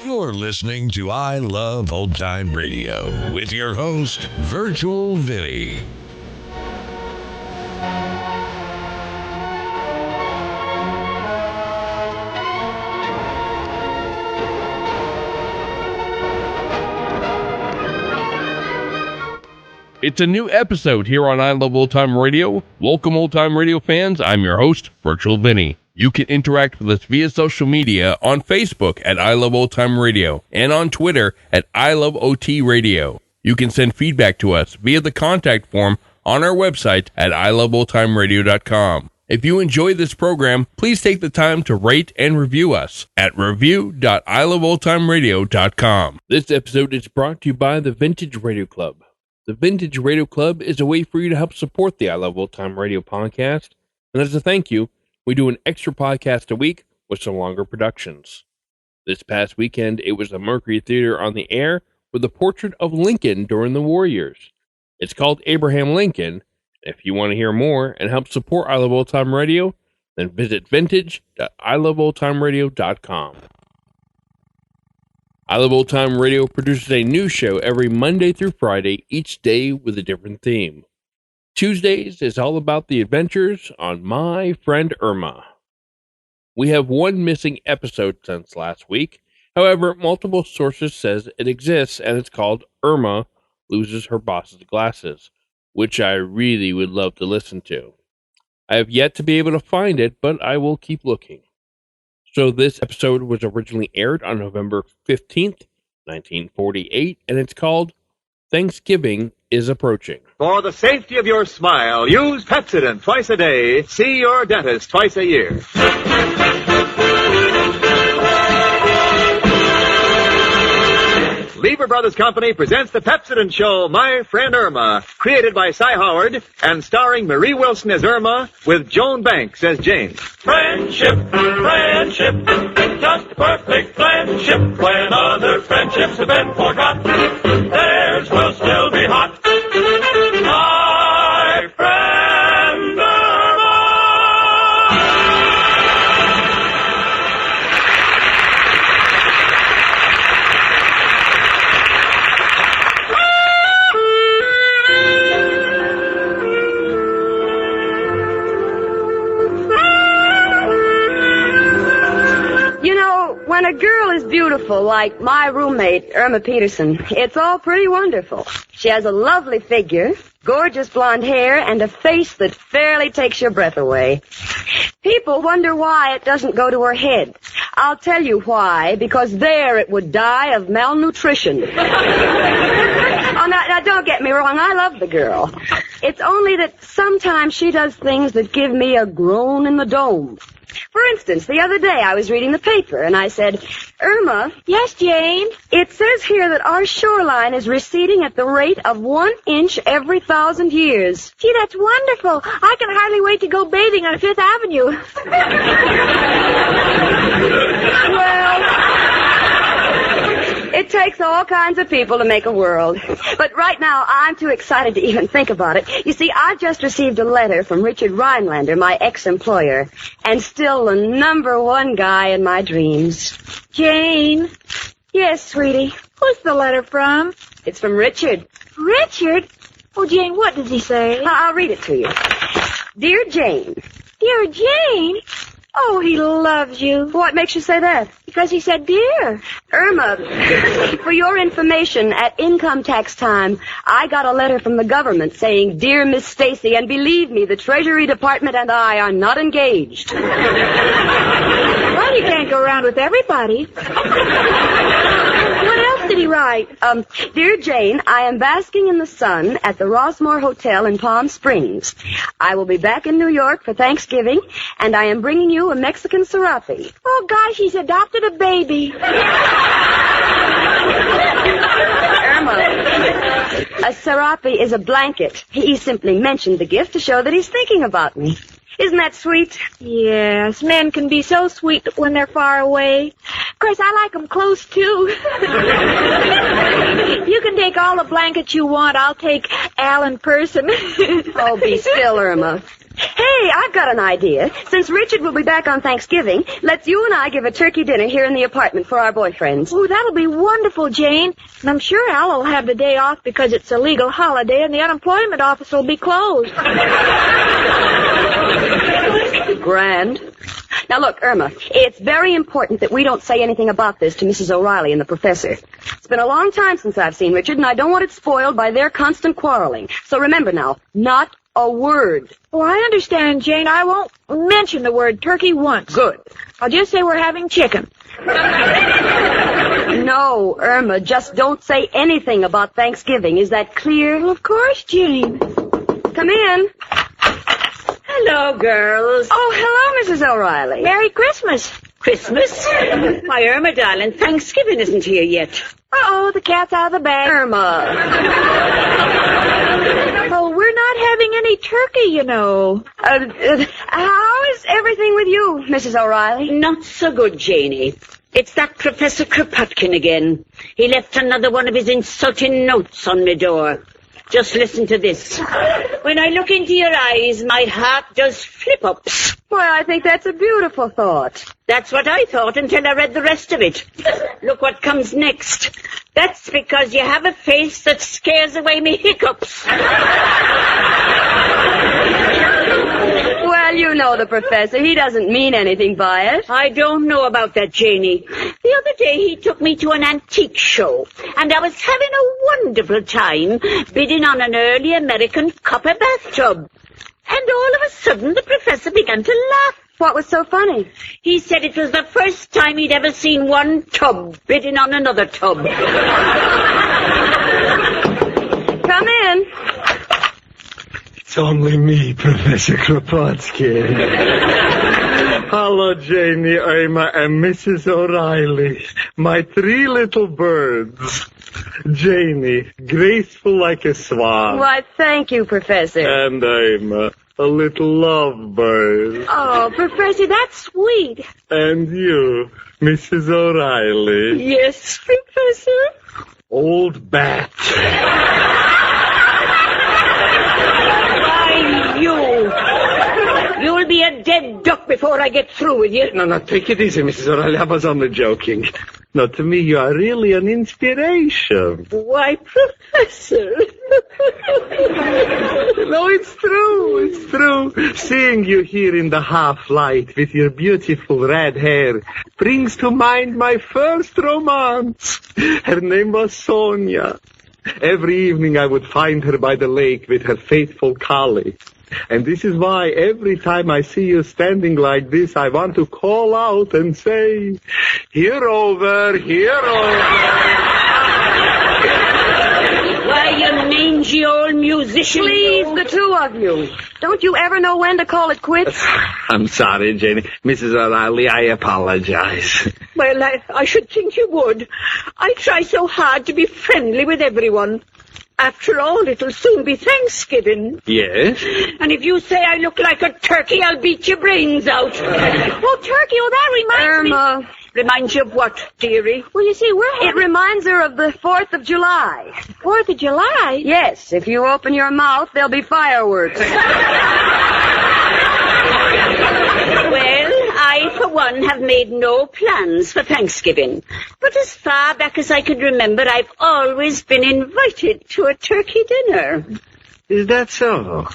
You're listening to I Love Old Time Radio with your host, Virtual Vinny. It's a new episode here on I Love Old Time Radio. Welcome, Old Time Radio fans. I'm your host, Virtual Vinny. You can interact with us via social media on Facebook at I Love Old Time Radio and on Twitter at I Love OT Radio. You can send feedback to us via the contact form on our website at iloveoldtimeradio.com. If you enjoy this program, please take the time to rate and review us at review.iloveoldtimeradio.com. This episode is brought to you by the Vintage Radio Club. The Vintage Radio Club is a way for you to help support the I Love Old Time Radio podcast. And as a thank you, we do an extra podcast a week with some longer productions. This past weekend, it was the Mercury Theater on the air with a portrait of Lincoln during the war years. It's called Abraham Lincoln. If you want to hear more and help support I Love Old Time Radio, then visit vintage.iloveoldtimeradio.com. I Love Old Time Radio produces a new show every Monday through Friday, each day with a different theme. Tuesdays is all about the adventures on My Friend Irma. We have one missing episode since last week. However, multiple sources says it exists, and it's called Irma Loses Her Boss's Glasses, which I really would love to listen to. I have yet to be able to find it, but I will keep looking. So this episode was originally aired on November 15th, 1948, and it's called Thanksgiving is Approaching. For the safety of your smile, use Pepsodent twice a day. See your dentist twice a year. Lever Brothers Company presents the Pepsodent Show, My Friend Irma, created by Cy Howard and starring Marie Wilson as Irma with Joan Banks as Jane. Friendship, friendship, just a perfect friendship. When other friendships have been forgot, theirs will still be hot. My friend Irma. When a girl is beautiful, like my roommate, Irma Peterson, it's all pretty wonderful. She has a lovely figure, gorgeous blonde hair, and a face that fairly takes your breath away. People wonder why it doesn't go to her head. I'll tell you why, because there it would die of malnutrition. Now, don't get me wrong, I love the girl. It's only that sometimes she does things that give me a groan in the dome. For instance, the other day I was reading the paper and I said, Irma. Yes, Jane? It says here that our shoreline is receding at the rate of 1 inch every 1,000 years. Gee, that's wonderful. I can hardly wait to go bathing on Fifth Avenue. Well, it takes all kinds of people to make a world. But right now, I'm too excited to even think about it. You see, I've just received a letter from Richard Rhinelander, my ex-employer, and still the #1 guy in my dreams. Jane? Yes, sweetie. Who's the letter from? It's from Richard. Richard? Oh, Jane, what does he say? I'll read it to you. Dear Jane. Dear Jane? Oh, he loves you. What makes you say that? Because he said dear. Irma, for your information, at income tax time, I got a letter from the government saying, Dear Miss Stacy, and believe me, the Treasury Department and I are not engaged. Well, you can't go around with everybody. What else did he write? Dear Jane, I am basking in the sun at the Rossmore Hotel in Palm Springs. I will be back in New York for Thanksgiving, and I am bringing you a Mexican serape. Oh, gosh, he's adopted a baby. Irma, a serape is a blanket. He simply mentioned the gift to show that he's thinking about me. Isn't that sweet? Yes, men can be so sweet when they're far away. Of course, I like them close, too. You can take all the blankets you want. I'll take Al in person. Oh, be still, Irma. Hey, I've got an idea. Since Richard will be back on Thanksgiving, let's you and I give a turkey dinner here in the apartment for our boyfriends. Oh, that'll be wonderful, Jane. And I'm sure Al will have the day off because it's a legal holiday and the unemployment office will be closed. Grand. Now look, Irma, it's very important that we don't say anything about this to Mrs. O'Reilly and the professor. It's been a long time since I've seen Richard, and I don't want it spoiled by their constant quarreling. So remember now, not a word. Oh, I understand, Jane. I won't mention the word turkey once. Good. I'll just say we're having chicken. No, Irma, just don't say anything about Thanksgiving. Is that clear? Well, of course, Jane. Come in. Hello, girls. Oh, hello, Mrs. O'Reilly. Merry Christmas. Christmas? Why, Irma, darling, Thanksgiving isn't here yet. Uh-oh, the cat's out of the bag. Irma. Oh, we're not having any turkey, you know. How is everything with you, Mrs. O'Reilly? Not so good, Janie. It's that Professor Kropotkin again. He left another one of his insulting notes on my door. Just listen to this. When I look into your eyes, my heart does flip-ups. Well, I think that's a beautiful thought. That's what I thought until I read the rest of it. Look what comes next. That's because you have a face that scares away me hiccups. Well, you know the professor. He doesn't mean anything by it. I don't know about that, Janie. The other day he took me to an antique show, and I was having a wonderful time bidding on an early American copper bathtub. And all of a sudden the professor began to laugh. What was so funny? He said it was the first time he'd ever seen one tub bidding on another tub. Come in. It's only me, Professor Kropotkin. Hello, Janie, Irma, and Mrs. O'Reilly. My three little birds. Janie, graceful like a swan. Why, thank you, Professor. And Irma, a little lovebird. Oh, Professor, that's sweet. And you, Mrs. O'Reilly. Yes, Professor? Old bat. Why, you'll be a dead duck before I get through with you. No, take it easy, Mrs. O'Reilly. I was only joking. No, to me, you are really an inspiration. Why, Professor? No, it's true. Seeing you here in the half-light with your beautiful red hair brings to mind my first romance. Her name was Sonia. Every evening I would find her by the lake with her faithful collie. And this is why every time I see you standing like this, I want to call out and say, here over. Why, you mangy old musician. Please, the two of you. Don't you ever know when to call it quits? I'm sorry, Janie. Mrs. O'Reilly, I apologize. Well, I should think you would. I try so hard to be friendly with everyone. After all, it'll soon be Thanksgiving. Yes? And if you say I look like a turkey, I'll beat your brains out. Oh, turkey, that reminds me. Irma. Reminds you of what, dearie? Well, you see, It reminds her of the 4th of July. 4th of July? Yes, if you open your mouth, there'll be fireworks. Well, I, for one, have made no plans for Thanksgiving. But as far back as I can remember, I've always been invited to a turkey dinner. Is that so?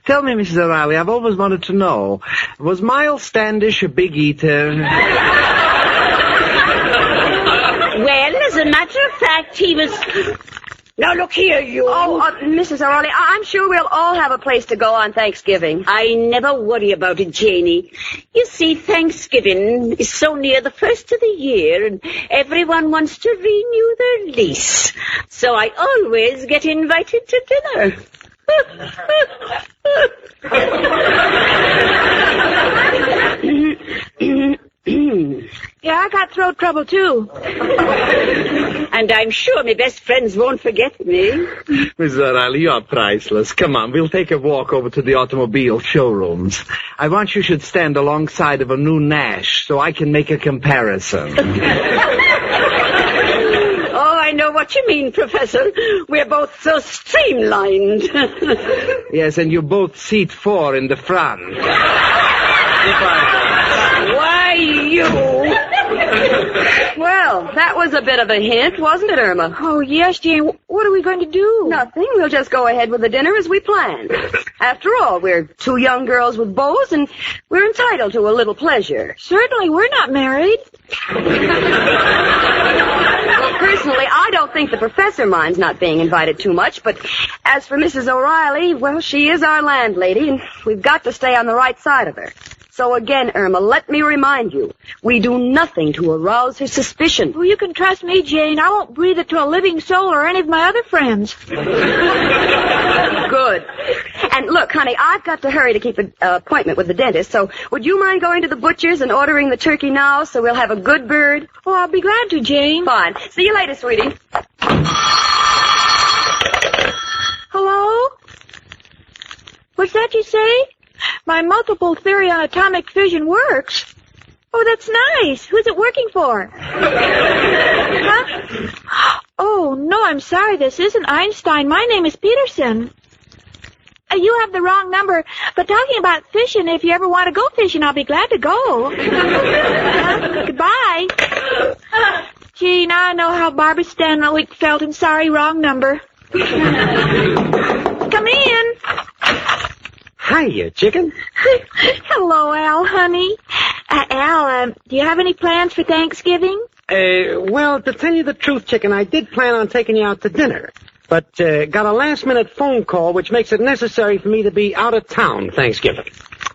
Tell me, Mrs. O'Reilly, I've always wanted to know, was Miles Standish a big eater? Well, as a matter of fact, he was... Now, look here, you... Mrs. O'Reilly, I'm sure we'll all have a place to go on Thanksgiving. I never worry about it, Janie. You see, Thanksgiving is so near the first of the year, and everyone wants to renew their lease. So I always get invited to dinner. Yeah, I got throat trouble, too. And I'm sure my best friends won't forget me. Mrs. O'Reilly, you are priceless. Come on, we'll take a walk over to the automobile showrooms. I want you should stand alongside of a new Nash so I can make a comparison. Oh, I know know what you mean, Professor. We're both so streamlined. Yes, and you both seat 4 in the front. Why, you... Well, that was a bit of a hint, wasn't it, Irma? Oh, yes, Jane. What are we going to do? Nothing. We'll just go ahead with the dinner as we planned. After all, we're 2 young girls with beaux, and we're entitled to a little pleasure. Certainly, we're not married. Well, personally, I don't think the professor minds not being invited too much, but as for Mrs. O'Reilly, well, she is our landlady, and we've got to stay on the right side of her. So again, Irma, let me remind you, we do nothing to arouse her suspicion. Well, you can trust me, Jane. I won't breathe it to a living soul or any of my other friends. Good. And look, honey, I've got to hurry to keep an appointment with the dentist, so would you mind going to the butcher's and ordering the turkey now so we'll have a good bird? Oh, I'll be glad to, Jane. Fine. See you later, sweetie. Hello? What's that you say? My multiple theory on atomic fission works. Oh, that's nice. Who's it working for? Huh? Oh, no, I'm sorry. This isn't Einstein. My name is Peterson. You have the wrong number. But talking about fishing, if you ever want to go fishing, I'll be glad to go. Goodbye. Gee, now I know how Barbara Stanwyck felt, and sorry, wrong number. Come in. Hiya, chicken. Hello, Al, honey. Al, do you have any plans for Thanksgiving? Well, to tell you the truth, chicken, I did plan on taking you out to dinner. But got a last-minute phone call which makes it necessary for me to be out of town Thanksgiving.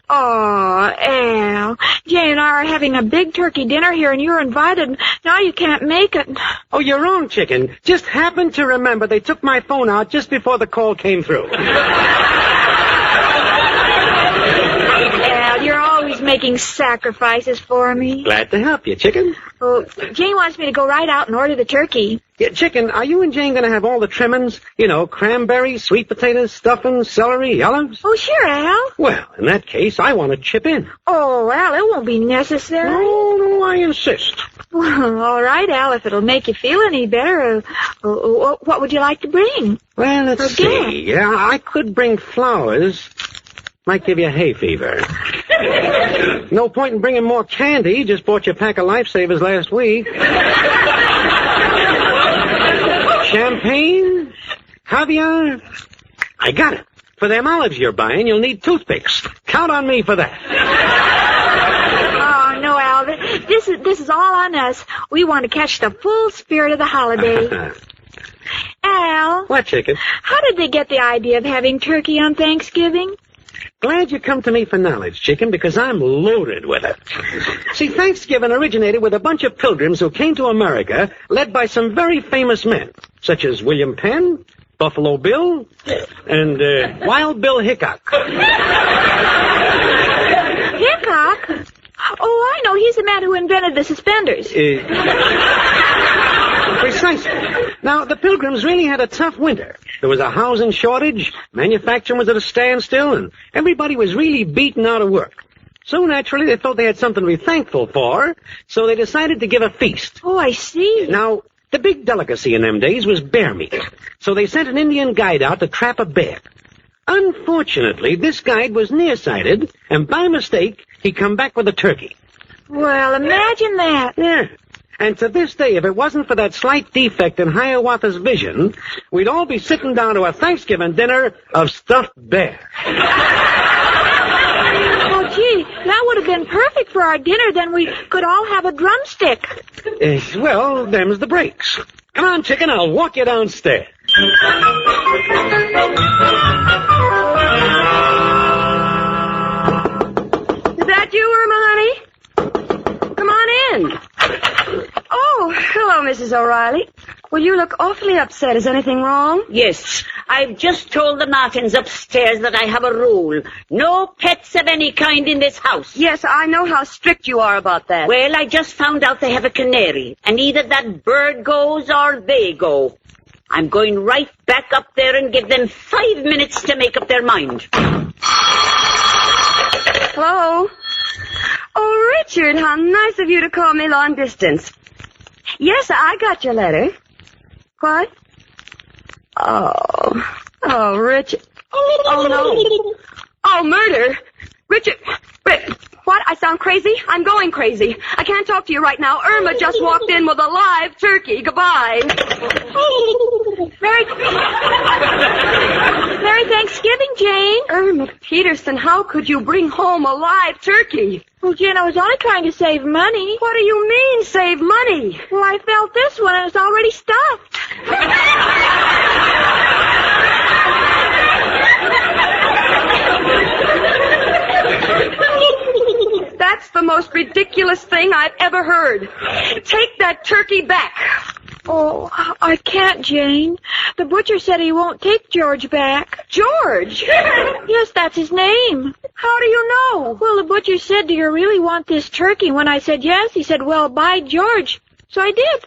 Oh, Al. Jane and I are having a big turkey dinner here, and you're invited. Now you can't make it. Oh, you're wrong, chicken. Just happened to remember they took my phone out just before the call came through. Al, you're always making sacrifices for me. Glad to help you, chicken. Oh, Jane wants me to go right out and order the turkey. Yeah, chicken, are you and Jane going to have all the trimmings? You know, cranberries, sweet potatoes, stuffing, celery, olives? Oh, sure, Al. Well, in that case, I want to chip in. Oh, Al, it won't be necessary. No, I insist. Well, all right, Al, if it'll make you feel any better. What would you like to bring? Well, let's Okay. see. Yeah, I could bring flowers. Might give you hay fever. No point in bringing more candy. Just bought you a pack of Lifesavers last week. Champagne? Caviar? I got it. For them olives you're buying, you'll need toothpicks. Count on me for that. Oh, no, Al. This is all on us. We want to catch the full spirit of the holiday. Al. What, chicken? How did they get the idea of having turkey on Thanksgiving? Glad you come to me for knowledge, chicken, because I'm loaded with it. See, Thanksgiving originated with a bunch of pilgrims who came to America, led by some very famous men, such as William Penn, Buffalo Bill, and Wild Bill Hickok. Hickok? Oh, I know. He's the man who invented the suspenders. Precisely. Now, the Pilgrims really had a tough winter. There was a housing shortage, manufacturing was at a standstill, and everybody was really beaten out of work. So naturally, they thought they had something to be thankful for, so they decided to give a feast. Oh, I see. Now, the big delicacy in them days was bear meat, so they sent an Indian guide out to trap a bear. Unfortunately, this guide was nearsighted, and by mistake, he come back with a turkey. Well, imagine that. Yeah. And to this day, if it wasn't for that slight defect in Hiawatha's vision, we'd all be sitting down to a Thanksgiving dinner of stuffed bear. Oh, gee, that would have been perfect for our dinner. Then we could all have a drumstick. Well, them's the breaks. Come on, chicken, I'll walk you downstairs. Is that you, Irma, honey? Come on in. Oh, hello, Mrs. O'Reilly. Well, you look awfully upset. Is anything wrong? Yes, I've just told the Martins upstairs that I have a rule. No pets of any kind in this house. Yes, I know how strict you are about that. Well, I just found out they have a canary, and either that bird goes or they go. I'm going right back up there and give them 5 minutes to make up their mind. Hello? Oh, Richard, how nice of you to call me long distance. Yes, I got your letter. What? Oh, Richard. Oh, no. Oh, murder. Richard. What? I sound crazy? I'm going crazy. I can't talk to you right now. Irma just walked in with a live turkey. Goodbye. Merry Thanksgiving, Jane. Irma Peterson, how could you bring home a live turkey? Well, Jane, I was only trying to save money. What do you mean, save money? Well, I felt this one and it's already stuffed. That's the most ridiculous thing I've ever heard. Take that turkey back. Oh, I can't, Jane. The butcher said he won't take George back. George? Yes, that's his name. How do you know? Well, the butcher said, do you really want this turkey? When I said yes, he said, well, by George. So I did.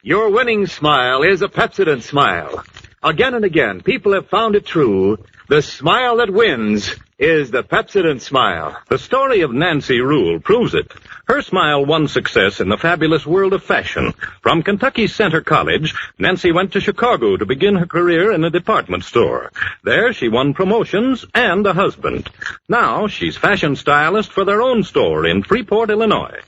Your winning smile is a Pepsodent smile. Again and again, people have found it true. The smile that wins is the Pepsodent smile. The story of Nancy Rule proves it. Her smile won success in the fabulous world of fashion. From Kentucky's Center College, Nancy went to Chicago to begin her career in a department store. There she won promotions and a husband. Now she's fashion stylist for their own store in Freeport, Illinois.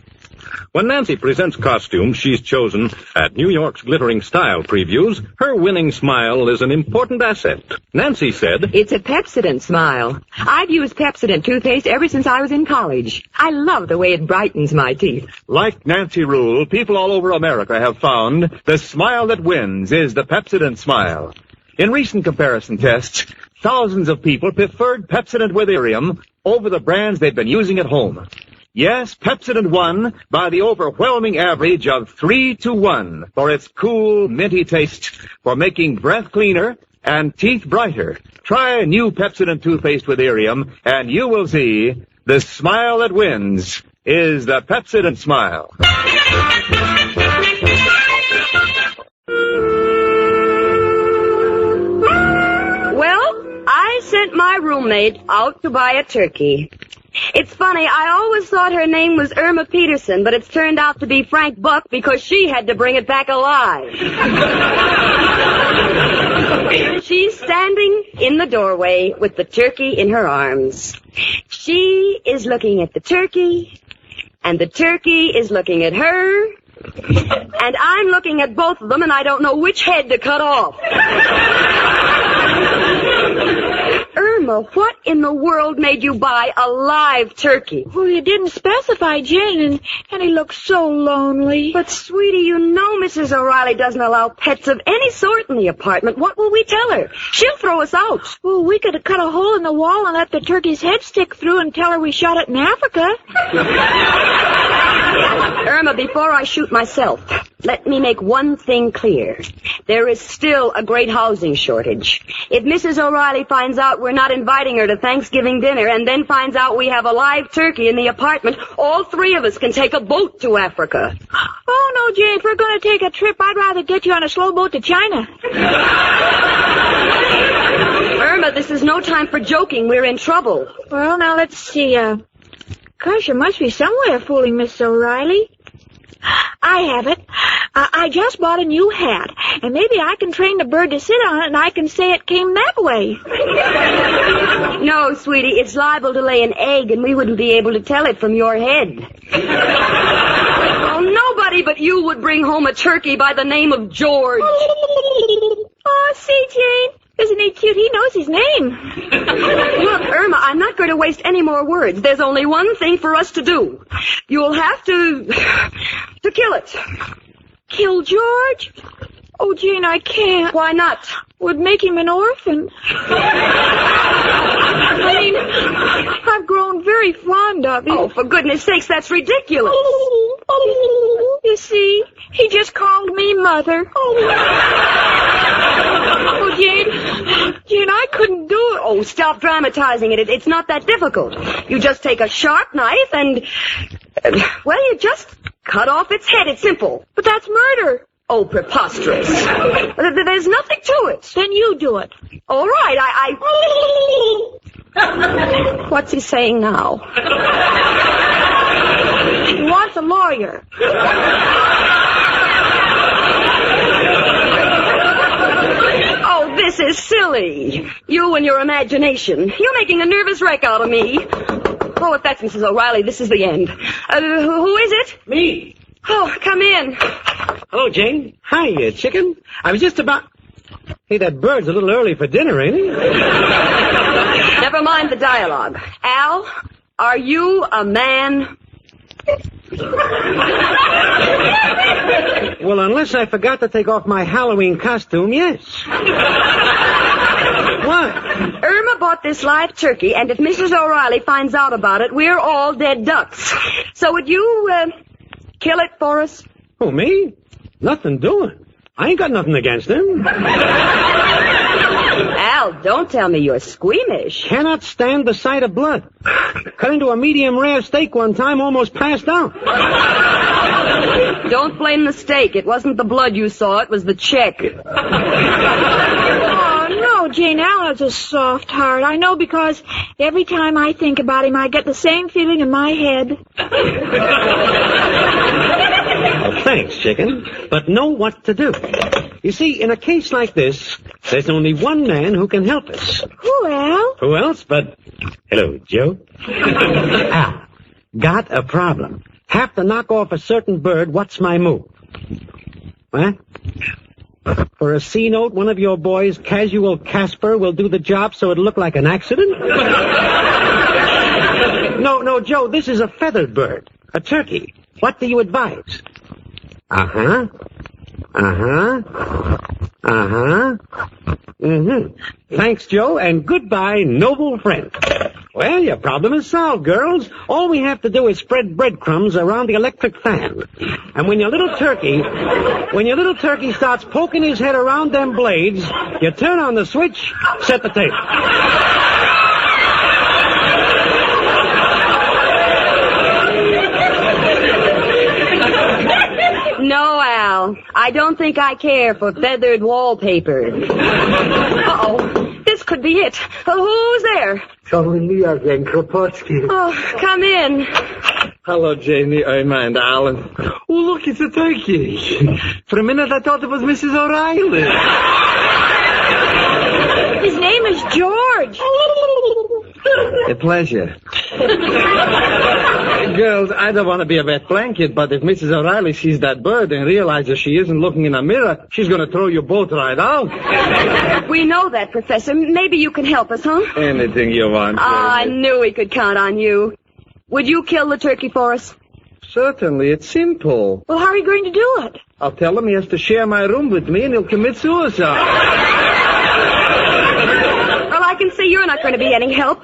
When Nancy presents costumes she's chosen at New York's glittering style previews, her winning smile is an important asset. Nancy said, "It's a Pepsodent smile. I've used Pepsodent toothpaste ever since I was in college. I love the way it brightens my teeth." Like Nancy Rule, people all over America have found the smile that wins is the Pepsodent smile. In recent comparison tests, thousands of people preferred Pepsodent with Irium over the brands they've been using at home. Yes, Pepsodent won by the overwhelming average of 3-1 for its cool, minty taste, for making breath cleaner and teeth brighter. Try a new Pepsodent toothpaste with Irium, and you will see the smile that wins is the Pepsodent smile. Well, I sent my roommate out to buy a turkey. It's funny, I always thought her name was Irma Peterson, but it's turned out to be Frank Buck because she had to bring it back alive. She's standing in the doorway with the turkey in her arms. She is looking at the turkey, and the turkey is looking at her, and I'm looking at both of them, and I don't know which head to cut off. Irma, what in the world made you buy a live turkey? Well, you didn't specify, Jane, and he looks so lonely. But, sweetie, you know Mrs. O'Reilly doesn't allow pets of any sort in the apartment. What will we tell her? She'll throw us out. Well, we could have cut a hole in the wall and let the turkey's head stick through and tell her we shot it in Africa. Irma, before I shoot myself, let me make one thing clear. There is still a great housing shortage. If Mrs. O'Reilly finds out we're not inviting her to Thanksgiving dinner and then finds out we have a live turkey in the apartment, all three of us can take a boat to Africa. Oh, no, Jane, if we're going to take a trip, I'd rather get you on a slow boat to China. Irma, this is no time for joking. We're in trouble. Well, now, let's see. Gosh, there must be some way of fooling Miss O'Reilly. I have it. I just bought a new hat, and maybe I can train the bird to sit on it, and I can say it came that way. No, sweetie, it's liable to lay an egg, and we wouldn't be able to tell it from your head. Oh, nobody but you would bring home a turkey by the name of George. Oh, see, Jane? Isn't he cute? He knows his name. Look, Irma, I'm not going to waste any more words. There's only one thing for us to do. You'll have to kill it. Kill George? Oh, Jane, I can't. Why not? Would make him an orphan. I mean, I've grown very fond of him. Oh, for goodness sakes, that's ridiculous. You see, he just called me Mother. Oh, Jane, I couldn't do it. Oh, stop dramatizing it. It's not that difficult. You just take a sharp knife and, well, you just cut off its head. It's simple. But that's murder. Oh, preposterous. There's nothing to it. Then you do it. All right, What's he saying now? He wants a lawyer. Oh, this is silly. You and your imagination. You're making a nervous wreck out of me. Oh, if that's Mrs. O'Reilly, this is the end. Who is it? Me. Oh, come in. Hello, Jane. Hi, chicken. I was just about... Hey, that bird's a little early for dinner, ain't he? Never mind the dialogue. Al, are you a man? Well, unless I forgot to take off my Halloween costume, yes. What? Irma bought this live turkey, and if Mrs. O'Reilly finds out about it, we're all dead ducks. So would you, kill it for us? Oh, me? Nothing doing. I ain't got nothing against him. Al, don't tell me you're squeamish. Cannot stand the sight of blood. Cut into a medium rare steak one time, almost passed out. Don't blame the steak. It wasn't the blood you saw, it was the check. Oh, no, Jane, Al has a soft heart. I know because every time I think about him, I get the same feeling in my head. Well, thanks, chicken. But know what to do. You see, in a case like this, there's only one man who can help us. Who, Al? Who else but... Hello, Joe. Al, got a problem. Have to knock off a certain bird. What's my move? What? For a C note, one of your boys, Casual Casper, will do the job so it'll look like an accident? No, Joe, this is a feathered bird. A turkey. What do you advise? Uh-huh. Thanks, Joe, and goodbye, noble friend. Well, your problem is solved, girls. All we have to do is spread breadcrumbs around the electric fan. And when your little turkey starts poking his head around them blades, you turn on the switch, set the tape. No, Al. I don't think I care for feathered wallpaper. Uh-oh. This could be it. Who's there? It's only me again, Kropotski. Oh, come in. Hello, Janie, Irma, and Alan. Oh, look, it's a turkey. For a minute, I thought it was Mrs. O'Reilly. His name is George. A pleasure. Girls, I don't want to be a wet blanket, but if Mrs. O'Reilly sees that bird and realizes she isn't looking in a mirror, she's going to throw you both right out. We know that, Professor. Maybe you can help us, huh? Anything you want. I knew we could count on you. Would you kill the turkey for us? Certainly, it's simple. Well, how are you going to do it? I'll tell him he has to share my room with me and he'll commit suicide. Well, I can see you're not going to be any help.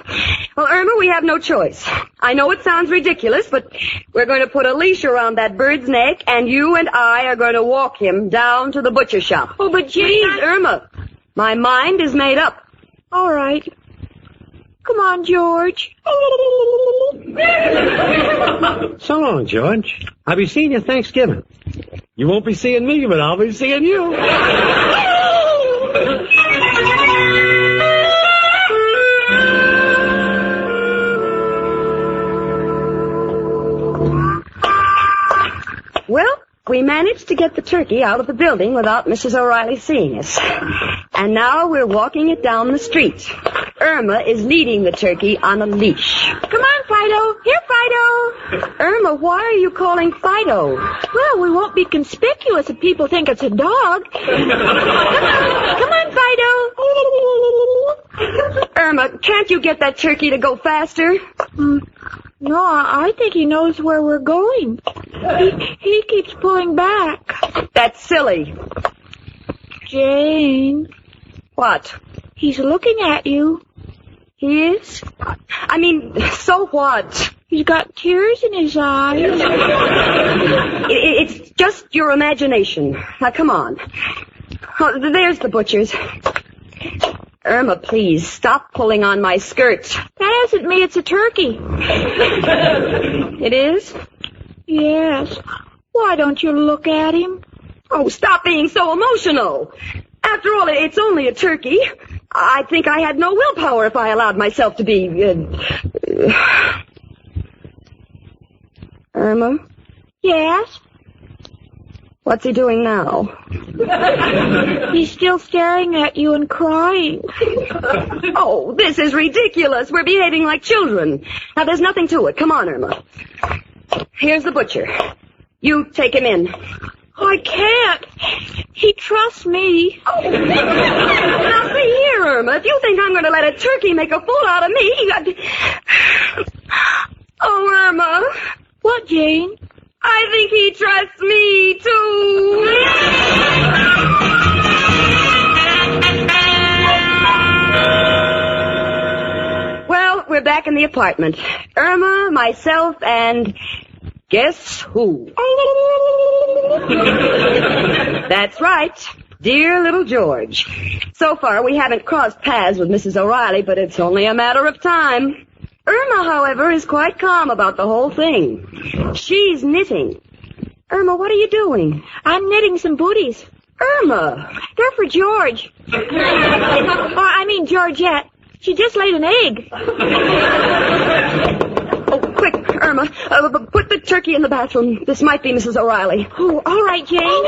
Well, Irma, we have no choice. I know it sounds ridiculous, but we're going to put a leash around that bird's neck, and you and I are going to walk him down to the butcher shop. Oh, but Jane... Please, Irma, my mind is made up. All right. Come on, George. So long, George. I'll be seeing you Thanksgiving. You won't be seeing me, but I'll be seeing you. Well, we managed to get the turkey out of the building without Mrs. O'Reilly seeing us. And now we're walking it down the street. Irma is leading the turkey on a leash. Come on, Fido. Here, Fido. Irma, why are you calling Fido? Well, we won't be conspicuous if people think it's a dog. Come on, Fido. Irma, can't you get that turkey to go faster? No, I think he knows where we're going. He keeps pulling back. That's silly. Jane. What? He's looking at you. He is? I mean, so what? He's got tears in his eyes. It's just your imagination. Now, come on. Oh, there's the butcher's. Irma, please, stop pulling on my skirt. That isn't me, it's a turkey. It is? Yes. Why don't you look at him? Oh, stop being so emotional. After all, it's only a turkey. I think I had no willpower if I allowed myself to be... Irma? Yes? What's he doing now? He's still staring at you and crying. Oh, this is ridiculous. We're behaving like children. Now, there's nothing to it. Come on, Irma. Here's the butcher. You take him in. I can't. He trusts me. Oh. Now, see here, Irma. If you think I'm going to let a turkey make a fool out of me... Oh, Irma. What, Jane? I think he trusts me, too. Well, we're back in the apartment. Irma, myself, and... guess who? That's right. Dear little George. So far, we haven't crossed paths with Mrs. O'Reilly, but it's only a matter of time. Irma, however, is quite calm about the whole thing. She's knitting. Irma, what are you doing? I'm knitting some booties. Irma! They're for George. I mean Georgette. She just laid an egg. Oh, quick, Irma. Put the turkey in the bathroom. This might be Mrs. O'Reilly. Oh, all right, Jane.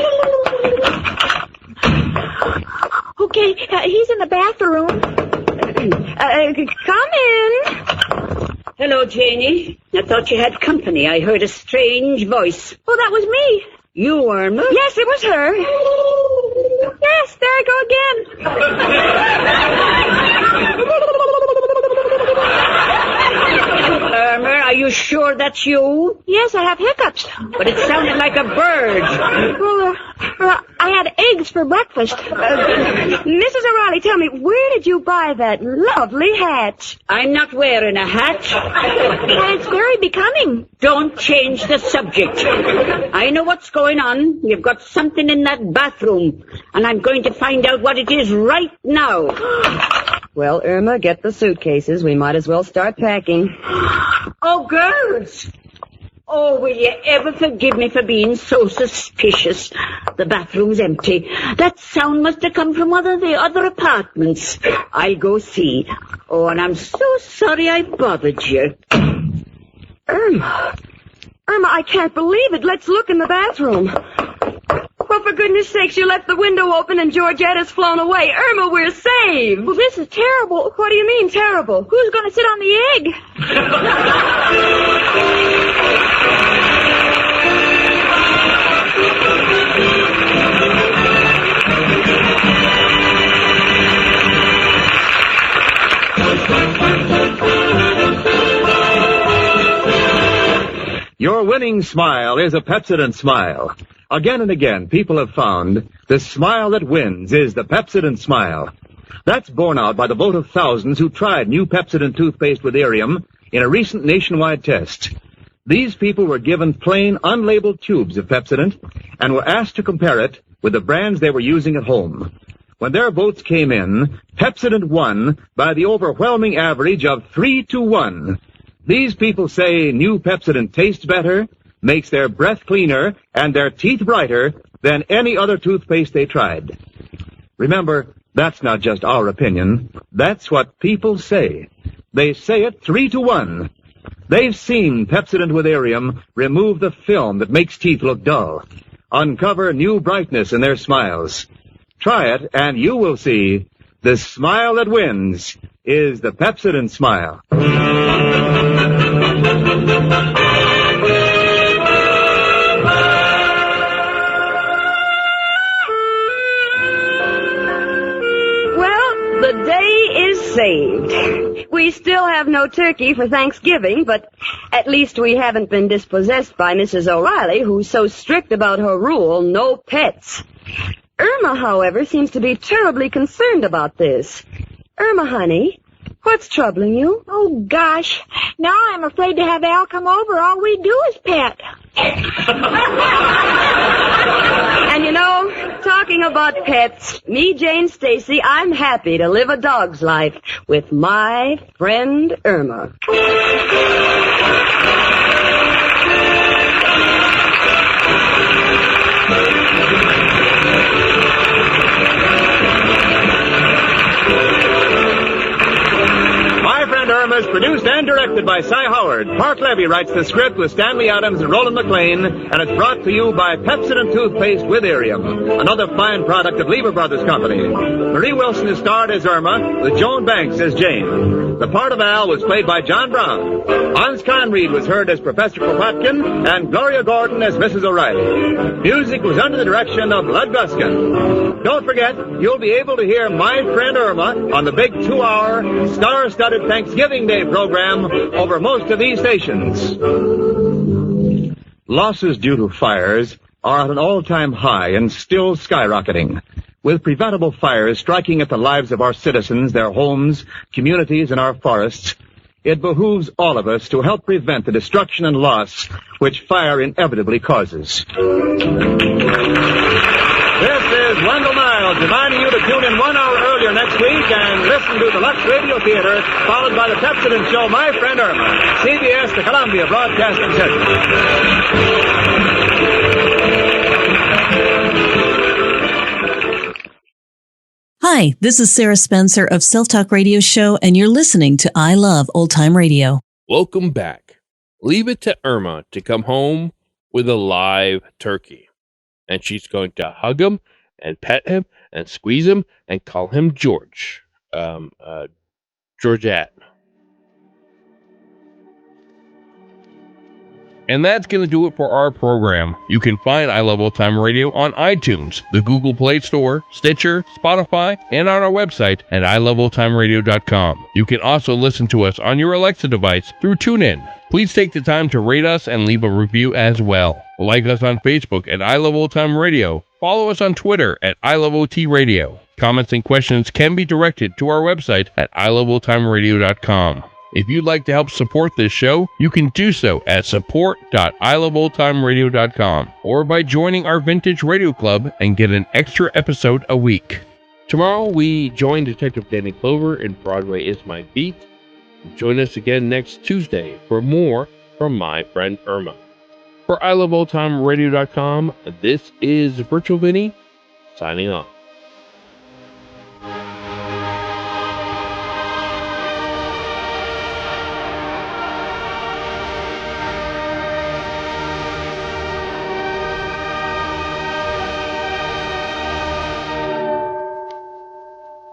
Okay, he's in the bathroom. Come in. Hello, Janie. I thought you had company. I heard a strange voice. Oh, that was me. You, Irma? Yes, it was her. Yes, there I go again. Irma, are you sure that's you? Yes, I have hiccups. But it sounded like a bird. Well, I had eggs for breakfast. Mrs. O'Reilly, tell me, where did you buy that lovely hat? I'm not wearing a hat. And it's very becoming. Don't change the subject. I know what's going on. You've got something in that bathroom, and I'm going to find out what it is right now. Well, Irma, get the suitcases. We might as well start packing. Oh, girls! Oh, will you ever forgive me for being so suspicious? The bathroom's empty. That sound must have come from one of the other apartments. I'll go see. Oh, and I'm so sorry I bothered you. Irma, I can't believe it. Let's look in the bathroom. Well, for goodness sakes, you left the window open and Georgette has flown away. Irma, we're saved. Well, this is terrible. What do you mean, terrible? Who's going to sit on the egg? Your winning smile is a Pepsodent smile. Again and again, people have found the smile that wins is the Pepsodent smile. That's borne out by the vote of thousands who tried new Pepsodent toothpaste with Irium in a recent nationwide test. These people were given plain, unlabeled tubes of Pepsodent and were asked to compare it with the brands they were using at home. When their votes came in, Pepsodent won by the overwhelming average of 3-1. These people say new Pepsodent tastes better, makes their breath cleaner, and their teeth brighter than any other toothpaste they tried. Remember, that's not just our opinion. That's what people say. They say it 3-1. They've seen Pepsodent with Irium remove the film that makes teeth look dull, uncover new brightness in their smiles. Try it, and you will see the smile that wins is the Pepsodent smile. The day is saved. We still have no turkey for Thanksgiving, but at least we haven't been dispossessed by Mrs. O'Reilly, who's so strict about her rule, no pets. Irma, however, seems to be terribly concerned about this. Irma, honey, what's troubling you? Oh, gosh. Now I'm afraid to have Al come over. All we do is pet. And you know, talking about pets, me, Jane Stacy, I'm happy to live a dog's life with my friend Irma. Irma is produced and directed by Cy Howard. Park Levy writes the script with Stanley Adams and Roland McLean, and it's brought to you by Pepsodent Toothpaste with Irium, another fine product of Lever Brothers Company. Marie Wilson is starred as Irma, with Joan Banks as Jane. The part of Al was played by John Brown. Hans Conried was heard as Professor Kropotkin, and Gloria Gordon as Mrs. O'Reilly. Music was under the direction of Lud Guskin. Don't forget, you'll be able to hear My Friend Irma on the big 2-hour, star-studded Thanksgiving Day program over most of these stations. Losses due to fires are at an all-time high and still skyrocketing. With preventable fires striking at the lives of our citizens, their homes, communities, and our forests, it behooves all of us to help prevent the destruction and loss which fire inevitably causes. This is Wendell Niles reminding you to tune in 1 hour earlier next week and listen to the Lux Radio Theater, followed by the Pepsodent show, My Friend Irma. CBS, the Columbia Broadcasting System. Hi, this is Sarah Spencer of Self Talk Radio Show, and you're listening to I Love Old Time Radio. Welcome back. Leave it to Irma to come home with a live turkey. And she's going to hug him and pet him and squeeze him and call him George. Georgette. And that's going to do it for our program. You can find I Love Old Time Radio on iTunes, the Google Play Store, Stitcher, Spotify, and on our website at iloveoldtimeradio.com. You can also listen to us on your Alexa device through TuneIn. Please take the time to rate us and leave a review as well. Like us on Facebook at I Love Old Time Radio. Follow us on Twitter at I Love OT Radio. Comments and questions can be directed to our website at iloveoldtimeradio.com. If you'd like to help support this show, you can do so at support.iloveoldtimeradio.com or by joining our Vintage Radio Club and get an extra episode a week. Tomorrow we join Detective Danny Clover in Broadway Is My Beat. Join us again next Tuesday for more from My Friend Irma. For iloveoldtimeradio.com, this is Virtual Vinny signing off.